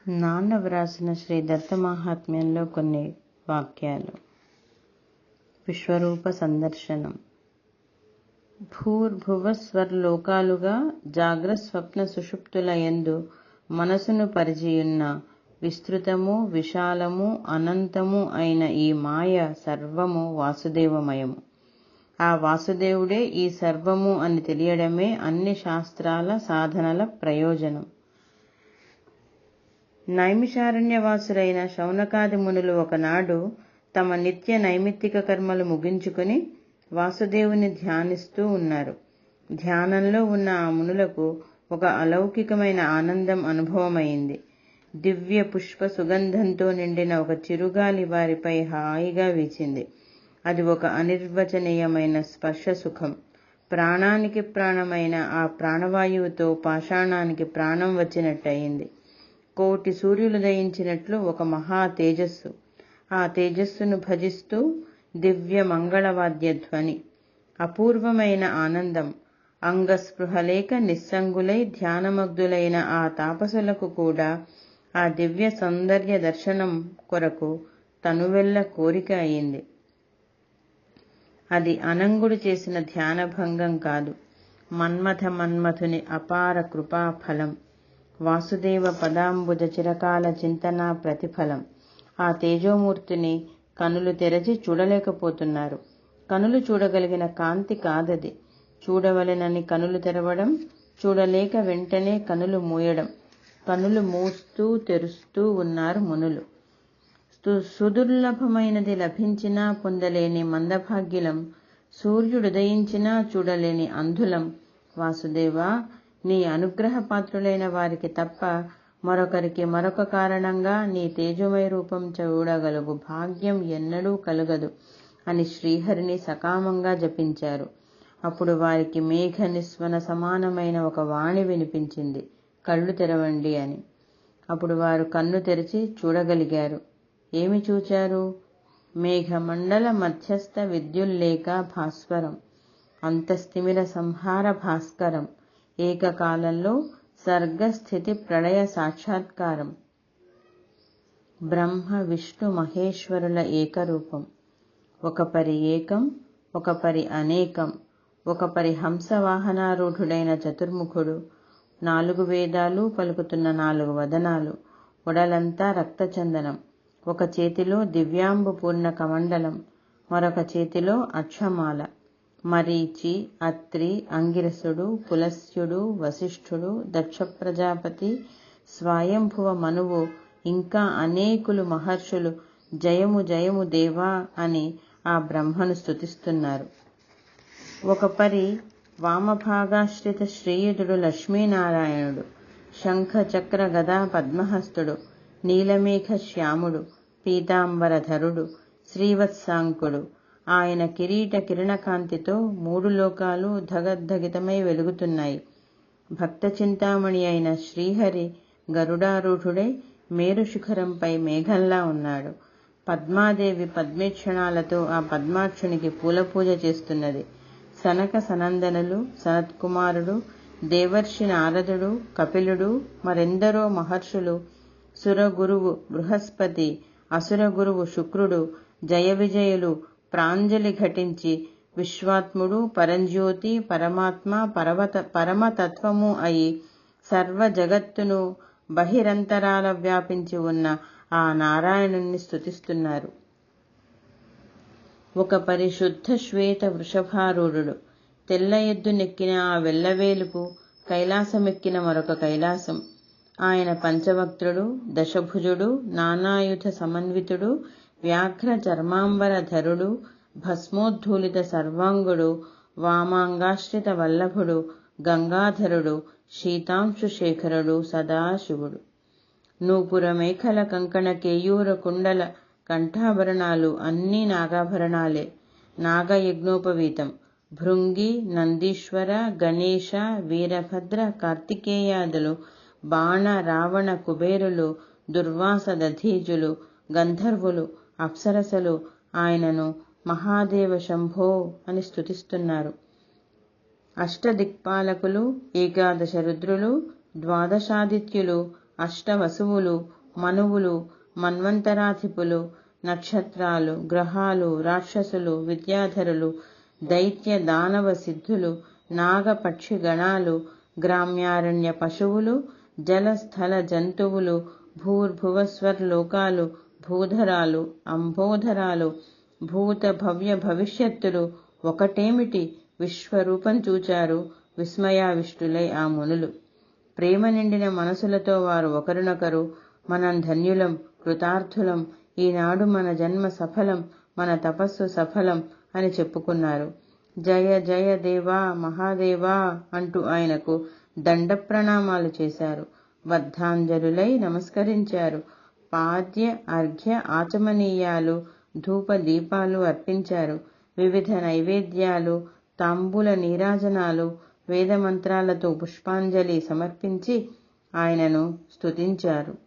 నాన్న వ్రాసిన శ్రీ దత్తమాహాత్మ్యంలో కొన్ని వాక్యాలు. విశ్వరూప సందర్శనం. భూర్భువస్వర్లోకాలుగా జాగ్రస్వప్న సుషుప్తుల యందు మనసును పరిచియున్న విస్తృతము విశాలము అనంతము అయిన ఈ మాయ సర్వము వాసుదేవమయము. ఆ వాసుదేవుడే ఈ సర్వము అని తెలియడమే అన్ని శాస్త్రాల సాధనల ప్రయోజనం. నైమిషారణ్యవాసులైన శౌనకాది మునులు ఒకనాడు తమ నిత్య నైమిత్తిక కర్మలు ముగించుకుని వాసుదేవుని ధ్యానిస్తూ ఉన్నారు. ధ్యానంలో ఉన్న ఆ మునులకు ఒక అలౌకికమైన ఆనందం అనుభవమైంది. దివ్య పుష్ప సుగంధంతో నిండిన ఒక చిరుగాలి వారిపై హాయిగా వీచింది. అది ఒక అనిర్వచనీయమైన స్పర్శ సుఖం. ప్రాణానికి ప్రాణమైన ఆ ప్రాణవాయువుతో పాషాణానికి ప్రాణం వచ్చినట్టయింది. కోటి సూర్యులు దయించినట్లు ఒక మహా తేజస్సు. ఆ తేజస్సును భజిస్తూ దివ్య మంగళవాద్య ధ్వని. అపూర్వమైన ఆనందం. అంగస్పృహలేక నిస్సంగులై ధ్యానమగ్ధులైన ఆ తాపసులకు కూడా ఆ దివ్య సౌందర్య దర్శనం కొరకు తనువెల్ల కోరిక అయింది. అది అనంగుడు చేసిన ధ్యానభంగం కాదు, మన్మథుని అపార కృపా ఫలం. వాసుదేవ పదాంబుజ చిరకాల చింతనా ప్రతిఫలం. ఆ తేజోమూర్తిని కనులు తెరచి చూడలేకపోతున్నారు. కనులు చూడగలిగిన కాంతి కాదది. చూడవలెనని కనులు తెరవడం, చూడలేక వెంటనే కనులు మూయడం. కనులు మూస్తూ తెరుస్తూ ఉన్నారు మునులు. సుదుర్లభమైనది లభించినా పొందలేని మందభాగ్యులం, సూర్యుడుదయించినా చూడలేని అంధులం. వాసుదేవా, నీ అనుగ్రహ పాత్రులైన వారికి తప్ప మరొకరికి మరొక కారణంగా నీ తేజోమయ రూపం చూడగలుగు భాగ్యం ఎన్నడూ కలుగదు అని శ్రీహరిని సకామంగా జపించారు. అప్పుడు వారికి మేఘ నిస్వన సమానమైన ఒక వాణి వినిపించింది, కళ్ళు తెరవండి అని. అప్పుడు వారు కన్ను తెరిచి చూడగలిగారు. ఏమి చూచారు? మేఘమండల మధ్యస్థ విద్యుల్లేఖ భాస్వరం, అంతస్థిమిర సంహార భాస్కరం, ఏకకాలంలో సర్గస్థితి ప్రళయ సాక్షాత్కారం. బ్రహ్మ విష్ణు మహేశ్వరుల ఏకరూపం. ఒక పరి ఏకం, ఒక పరి అనేకం. ఒక పరి హంసవాహనారూఢుడైన చతుర్ముఖుడు, 4 వేదాలు పలుకుతున్న 4 వదనాలు, ఒడలంతా రక్తచందనం. ఒక చేతిలో దివ్యాంబు పూర్ణ కమండలం, మరొక చేతిలో అక్షమాల. మరీచి, అత్రి, అంగిరసుడు, పులస్త్యుడు, వశిష్ఠుడు, దక్ష ప్రజాపతి, స్వయంభువ మనువు ఇంకా అనేకులు మహర్షులు జయము జయము దేవా అని ఆ బ్రహ్మను స్తుతిస్తున్నారు. ఒక పరి వామభాగాశ్రిత శ్రీయుతుడు లక్ష్మీనారాయణుడు, శంఖ చక్ర గదా పద్మహస్తుడు, నీలమేఘ శ్యాముడు, పీతాంబరధరుడు, శ్రీవత్సాంకుడు. ఆయన కిరీట కిరణకాంతితో 3 లోకాలు ధగద్ధగితమై వెలుగుతున్నాయి. భక్త చింతామణి అయిన శ్రీహరి గరుడారూఢుడై మేరు శిఖరంపై మేఘంలా ఉన్నాడు. పద్మాదేవి పద్మేక్షణాలతో ఆ పద్మాక్షునికి పూలపూజ చేస్తున్నది. సనక సనందనులు, సనత్కుమారుడు, దేవర్షి నారదుడు, కపిలుడు, మరెందరో మహర్షులు, సురగురువు బృహస్పతి, అసురగురువు శుక్రుడు, జయ విజయులు ప్రాంజలి ఘటించి విశ్వాత్ముడు, పరంజ్యోతి, పరమాత్మ, పరమతత్వము అయి సర్వ జగత్తును బహిరంతరాల వ్యాపించి ఉన్న ఆ నారాయణుణ్ణి స్తుతిస్తున్నారు. ఒక పరిశుద్ధ శ్వేత వృషభారూఢుడు, తెల్ల ఎద్దు నెక్కిన ఆ వెల్లవేలుపు కైలాసమెక్కిన మరొక కైలాసం. ఆయన పంచవక్త్రుడు, దశభుజుడు, నానాయుధ సమన్వితుడు, వ్యాఘ్ర చర్మాంబరధరుడు, భస్మోద్ధూలిత సర్వాంగుడు, వామాంగాశ్రిత వల్లభుడు, గంగాధరుడు, శీతాంశుశేఖరుడు, సదాశివుడు. నూపుర మేఖల కంకణ కేయూర కుండల కంఠాభరణాలు అన్నీ నాగాభరణాలే. నాగయజ్ఞోపవీతం. భృంగి, నందీశ్వర, గణేశ, వీరభద్ర, కార్తికేయాదులు, బాణ రావణ కుబేరులు, దుర్వాస దధీజులు, గంధర్వులు, అప్సరసలు ఆయనను మహాదేవ శంభో అని స్తుతిస్తున్నారు. అష్టదిక్పాలకులు, 11 రుద్రులు, 12 అష్టవసువులు, మనువులు, మన్వంతరాధిపులు, నక్షత్రాలు, గ్రహాలు, రాక్షసులు, విద్యాధరులు, దైత్య దానవ సిద్ధులు, నాగపక్షి గణాలు, గ్రామ్యారణ్య పశువులు, జలస్థల జంతువులు, భూర్భువస్వర్లోకాలు, భూధరాలు, అంబోధరాలు, భూత భవ్య భవిష్యత్తులు ఒకటేమిటి విశ్వరూపం చూచారు విస్మయావిష్టులై ఆ మునులు. ప్రేమ నిండిన మనసులతో వారు ఒకరినొకరు మనం ధన్యులం, కృతార్థులం, ఈనాడు మన జన్మ సఫలం, మన తపస్సు సఫలం అని చెప్పుకున్నారు. జయ జయ దేవా మహాదేవా అంటూ ఆయనకు దండ ప్రణామాలు చేశారు. బద్ధాంజలులై నమస్కరించారు. పాద్య అర్ఘ్య ఆచమనీయాలు, ధూప దీపాలు అర్పించారు. వివిధ నైవేద్యాలు, తాంబూల నీరాజనాలు, వేదమంత్రాలతో పుష్పాంజలి సమర్పించి ఆయనను స్తుతించారు.